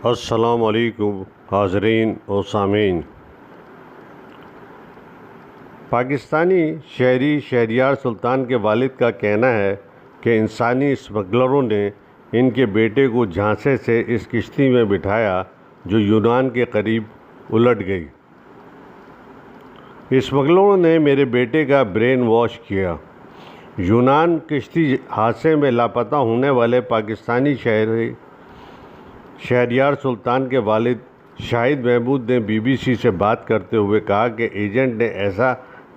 السلام علیکم حاضرین و سامعین۔ پاکستانی شہری شہریار سلطان کے والد کا کہنا ہے کہ انسانی اسمگلروں نے ان کے بیٹے کو جھانسے سے اس کشتی میں بٹھایا جو یونان کے قریب الٹ گئی۔ اسمگلروں نے میرے بیٹے کا برین واش کیا۔ یونان کشتی حادثے میں لاپتہ ہونے والے پاکستانی شہریار سلطان کے والد شاہد محمود نے بی بی سی سے بات کرتے ہوئے کہا کہ ایجنٹ نے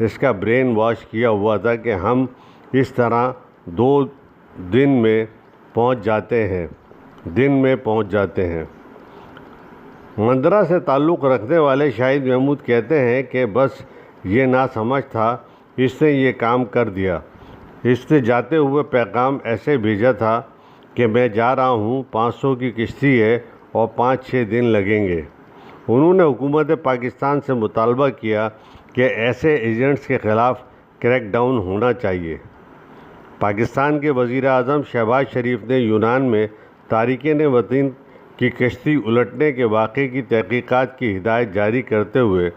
اس کا برین واش کیا ہوا تھا کہ ہم اس طرح 2 دن میں پہنچ جاتے ہیں۔ مندرہ سے تعلق رکھنے والے شاہد محمود کہتے ہیں کہ بس یہ ناسمجھ تھا، اس نے یہ کام کر دیا۔ اس نے جاتے ہوئے پیغام ایسے بھیجا تھا کہ میں جا رہا ہوں، 500 کی کشتی ہے اور 5-6 دن لگیں گے۔ انہوں نے حکومت پاکستان سے مطالبہ کیا کہ ایسے ایجنٹس کے خلاف کریک ڈاؤن ہونا چاہیے۔ پاکستان کے وزیر اعظم شہباز شریف نے یونان میں تارکین وطن کی کشتی الٹنے کے واقعے کی تحقیقات کی ہدایت جاری کرتے ہوئے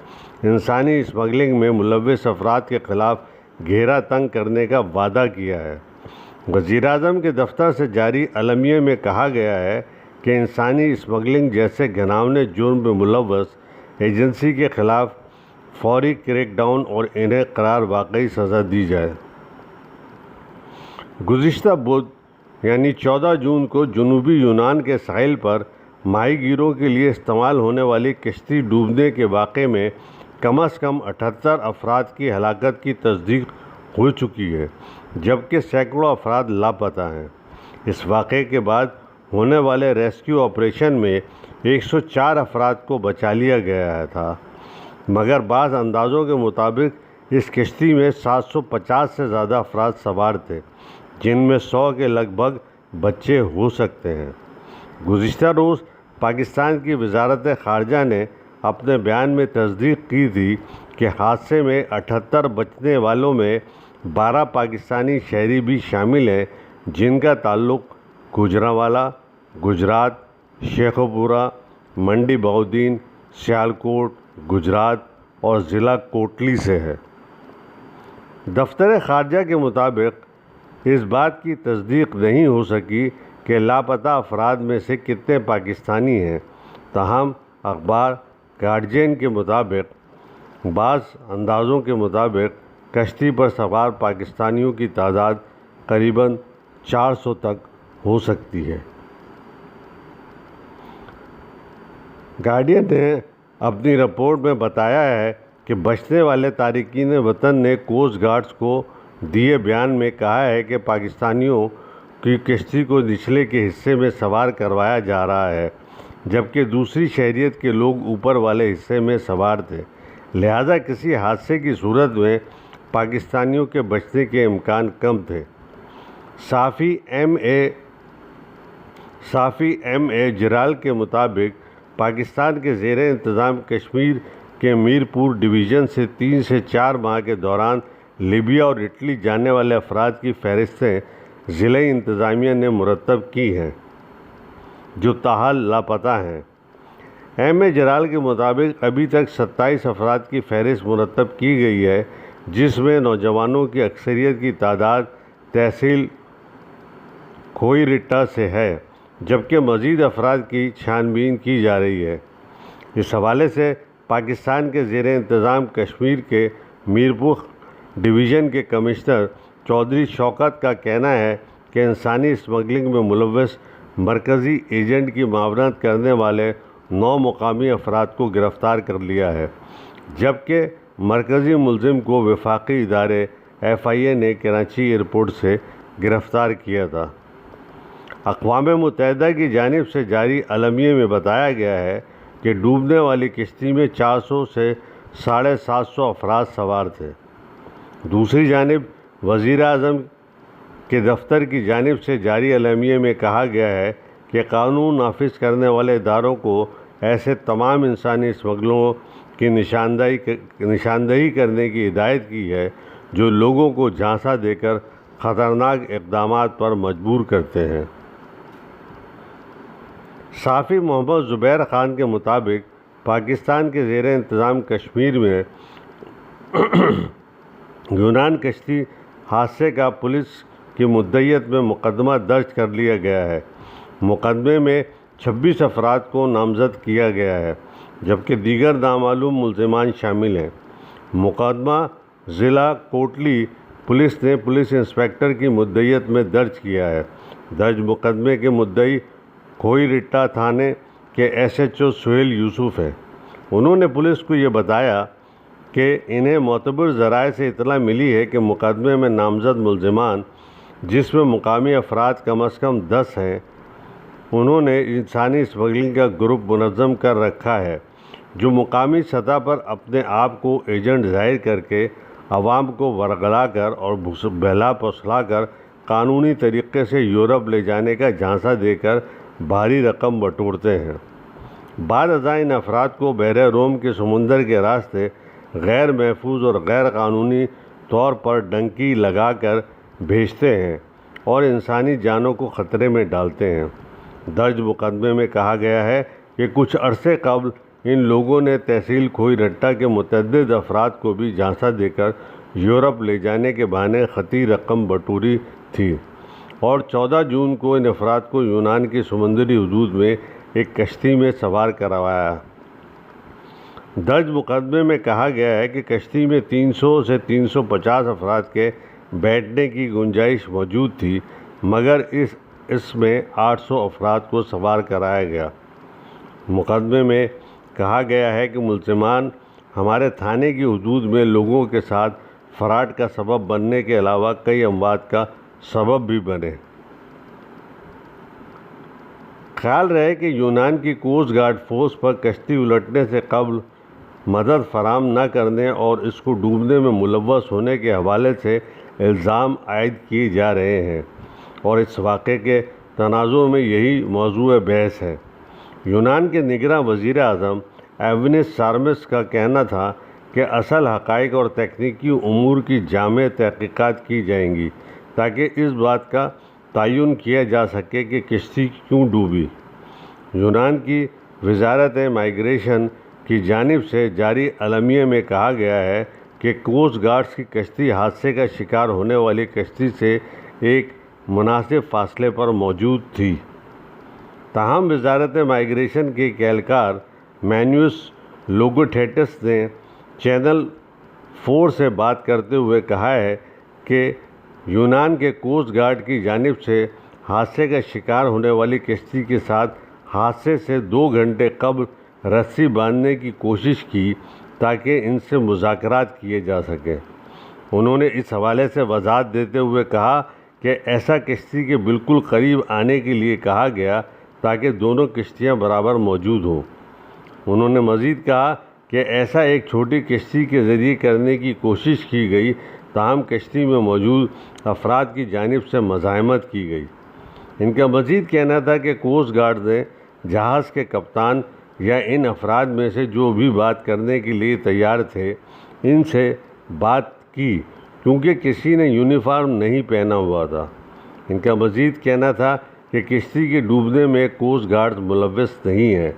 انسانی اسمگلنگ میں ملوث افراد کے خلاف گھیرا تنگ کرنے کا وعدہ کیا ہے۔ وزیر اعظم کے دفتر سے جاری اعلامیے میں کہا گیا ہے کہ انسانی اسمگلنگ جیسے گھناؤنے جرم میں ملوث ایجنسی کے خلاف فوری کریک ڈاؤن اور انہیں قرار واقعی سزا دی جائے۔ گزشتہ بدھ یعنی 14 جون کو جنوبی یونان کے ساحل پر ماہی گیروں کے لیے استعمال ہونے والی کشتی ڈوبنے کے واقعے میں کم از کم 78 افراد کی ہلاکت کی تصدیق ہو چکی ہے، جبکہ سینکڑوں افراد لاپتہ ہیں۔ اس واقعے کے بعد ہونے والے ریسکیو آپریشن میں 104 افراد کو بچا لیا گیا تھا، مگر بعض اندازوں کے مطابق اس کشتی میں 750 سے زیادہ افراد سوار تھے، جن میں 100 کے لگ بھگ بچے ہو سکتے ہیں۔ گزشتہ روز پاکستان کی وزارت خارجہ نے اپنے بیان میں تصدیق کی تھی کہ حادثے میں 78 بچنے والوں میں 12 پاکستانی شہری بھی شامل ہیں، جن کا تعلق گوجرانوالہ، گجرات، شیخوپورہ، منڈی بہاؤالدین، سیالکوٹ، گجرات اور ضلع کوٹلی سے ہے۔ دفتر خارجہ کے مطابق اس بات کی تصدیق نہیں ہو سکی کہ لاپتہ افراد میں سے کتنے پاکستانی ہیں، تاہم اخبار گارجین کے مطابق بعض اندازوں کے مطابق کشتی پر سوار پاکستانیوں کی تعداد قریباً 400 تک ہو سکتی ہے۔ گارڈین نے اپنی رپورٹ میں بتایا ہے کہ بچنے والے تارکین وطن نے کوسٹ گارڈز کو دیے بیان میں کہا ہے کہ پاکستانیوں کی کشتی کو نچلے کے حصے میں سوار کروایا جا رہا ہے، جبکہ دوسری شہریت کے لوگ اوپر والے حصے میں سوار تھے، لہذا کسی حادثے کی صورت میں پاکستانیوں کے بچنے کے امکان کم تھے۔ صحافی ایم اے جرال کے مطابق پاکستان کے زیر انتظام کشمیر کے میرپور ڈویژن سے 3 سے 4 ماہ کے دوران لیبیا اور اٹلی جانے والے افراد کی فہرستیں ضلعی انتظامیہ نے مرتب کی ہیں، جو تاحال لاپتہ ہیں۔ ایم اے جرال کے مطابق ابھی تک 27 افراد کی فہرست مرتب کی گئی ہے، جس میں نوجوانوں کی اکثریت کی تعداد تحصیل کھوئیرٹا سے ہے، جبکہ مزید افراد کی چھان بین کی جا رہی ہے۔ اس حوالے سے پاکستان کے زیر انتظام کشمیر کے میرپور ڈویژن کے کمشنر چودھری شوکت کا کہنا ہے کہ انسانی اسمگلنگ میں ملوث مرکزی ایجنٹ کی معاونت کرنے والے 9 مقامی افراد کو گرفتار کر لیا ہے، جبکہ مرکزی ملزم کو وفاقی ادارے FIA نے کراچی ایئرپورٹ سے گرفتار کیا تھا۔ اقوام متحدہ کی جانب سے جاری اعلامیے میں بتایا گیا ہے کہ ڈوبنے والی کشتی میں 400 سے 750 افراد سوار تھے۔ دوسری جانب وزیر اعظم کے دفتر کی جانب سے جاری اعلامیے میں کہا گیا ہے کہ قانون نافذ کرنے والے اداروں کو ایسے تمام انسانی اسمگلروں کی نشاندہی کرنے کی ہدایت کی ہے جو لوگوں کو جھانسا دے کر خطرناک اقدامات پر مجبور کرتے ہیں۔ صحافی محمد زبیر خان کے مطابق پاکستان کے زیر انتظام کشمیر میں یونان کشتی حادثے کا پولیس کی مدعیت میں مقدمہ درج کر لیا گیا ہے۔ مقدمے میں 26 افراد کو نامزد کیا گیا ہے جبکہ دیگر نامعلوم ملزمان شامل ہیں۔ مقدمہ ضلع کوٹلی پولیس نے پولیس انسپکٹر کی مدعیت میں درج کیا ہے۔ درج مقدمے کے مدعی کھوئی رٹا تھانے کے SHO سہیل یوسف ہیں۔ انہوں نے پولیس کو یہ بتایا کہ انہیں معتبر ذرائع سے اطلاع ملی ہے کہ مقدمے میں نامزد ملزمان، جس میں مقامی افراد کم از کم 10 ہیں، انہوں نے انسانی اسمگلنگ کا گروپ منظم کر رکھا ہے جو مقامی سطح پر اپنے آپ کو ایجنٹ ظاہر کر کے عوام کو ورگلا کر اور بہلا پھسلا کر قانونی طریقے سے یورپ لے جانے کا جھانسا دے کر بھاری رقم بٹورتے ہیں۔ بعد ازاں ان افراد کو بحر روم کے سمندر کے راستے غیر محفوظ اور غیر قانونی طور پر ڈنکی لگا کر بھیجتے ہیں اور انسانی جانوں کو خطرے میں ڈالتے ہیں۔ درج مقدمے میں کہا گیا ہے کہ کچھ عرصے قبل ان لوگوں نے تحصیل کھوئی رٹا کے متعدد افراد کو بھی جھانسا دے کر یورپ لے جانے کے بہانے خطی رقم بٹوری تھی اور 14 جون کو ان افراد کو یونان کی سمندری حدود میں ایک کشتی میں سوار کروایا۔ درج مقدمے میں کہا گیا ہے کہ کشتی میں 300 سے 350 افراد کے بیٹھنے کی گنجائش موجود تھی، مگر اس میں 800 افراد کو سوار کرایا گیا۔ مقدمے میں کہا گیا ہے کہ ملزمان ہمارے تھانے کی حدود میں لوگوں کے ساتھ فراڈ کا سبب بننے کے علاوہ کئی اموات کا سبب بھی بنے۔ خیال رہے کہ یونان کی کوسٹ گارڈ فورس پر کشتی الٹنے سے قبل مدد فراہم نہ کرنے اور اس کو ڈوبنے میں ملوث ہونے کے حوالے سے الزام عائد کیے جا رہے ہیں اور اس واقعے کے تناظر میں یہی موضوع بحث ہے۔ یونان کے نگراں وزیر اعظم ایونس سارمس کا کہنا تھا کہ اصل حقائق اور تکنیکی امور کی جامع تحقیقات کی جائیں گی تاکہ اس بات کا تعین کیا جا سکے کہ کشتی کیوں ڈوبی۔ یونان کی وزارت مائیگریشن کی جانب سے جاری اعلامیے میں کہا گیا ہے کہ کوسٹ گارڈز کی کشتی حادثے کا شکار ہونے والی کشتی سے ایک مناسب فاصلے پر موجود تھی۔ تاہم وزارت مائیگریشن کے ایک اہلکار مینیوس لوگوٹھیٹس نے چینل 4 سے بات کرتے ہوئے کہا ہے کہ یونان کے کوسٹ گارڈ کی جانب سے حادثے کا شکار ہونے والی کشتی کے ساتھ حادثے سے 2 گھنٹے قبل رسی باندھنے کی کوشش کی تاکہ ان سے مذاکرات کیے جا سکیں۔ انہوں نے اس حوالے سے وضاحت دیتے ہوئے کہا کہ ایسا کشتی کے بالکل قریب آنے کے لیے کہا گیا تاکہ دونوں کشتیاں برابر موجود ہوں۔ انہوں نے مزید کہا کہ ایسا ایک چھوٹی کشتی کے ذریعے کرنے کی کوشش کی گئی، تاہم کشتی میں موجود افراد کی جانب سے مزاحمت کی گئی۔ ان کا مزید کہنا تھا کہ کوسٹ گارڈ نے جہاز کے کپتان یا ان افراد میں سے جو بھی بات کرنے کے لیے تیار تھے ان سے بات کی کیونکہ کسی نے یونیفارم نہیں پہنا ہوا تھا۔ ان کا مزید کہنا تھا کہ کشتی کے ڈوبنے میں کوسٹ گارڈز ملوث نہیں ہیں۔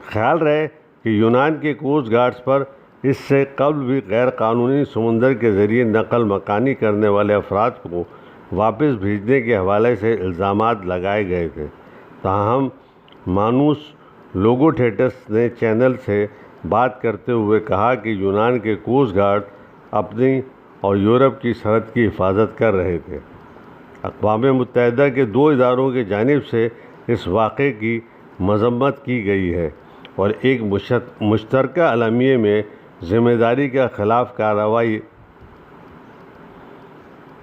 خیال رہے کہ یونان کے کوسٹ گارڈز پر اس سے قبل بھی غیر قانونی سمندر کے ذریعے نقل مکانی کرنے والے افراد کو واپس بھیجنے کے حوالے سے الزامات لگائے گئے تھے۔ تاہم مانوس لوگوٹھیٹس نے چینل سے بات کرتے ہوئے کہا کہ یونان کے کوسٹ گارڈ اپنی اور یورپ کی سرحد کی حفاظت کر رہے تھے۔ اقوام متحدہ کے 2 اداروں کی جانب سے اس واقعے کی مذمت کی گئی ہے اور ایک مشترکہ اعلامیے میں ذمہ داری کے خلاف کارروائی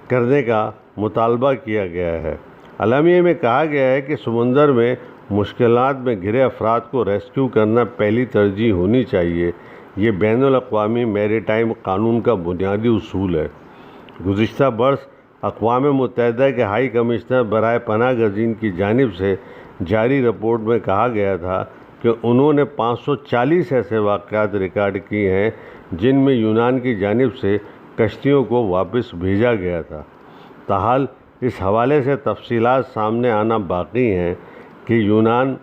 کرنے کا مطالبہ کیا گیا ہے۔ اعلامیے میں کہا گیا ہے کہ سمندر میں مشکلات میں گھرے افراد کو ریسکیو کرنا پہلی ترجیح ہونی چاہیے۔ یہ بین الاقوامی میری ٹائم قانون کا بنیادی اصول ہے۔ گزشتہ برس اقوام متحدہ کے ہائی کمشنر برائے پناہ گزین کی جانب سے جاری رپورٹ میں کہا گیا تھا کہ انہوں نے 540 ایسے واقعات ریکارڈ کیے ہیں جن میں یونان کی جانب سے کشتیوں کو واپس بھیجا گیا تھا۔ تاحال اس حوالے سے تفصیلات سامنے آنا باقی ہیں۔ کہ یونان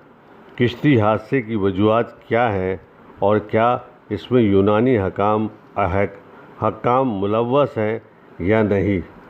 کشتی حادثے کی وجوہات کیا ہیں اور کیا اس میں یونانی حکام ملوث ہیں یا نہیں۔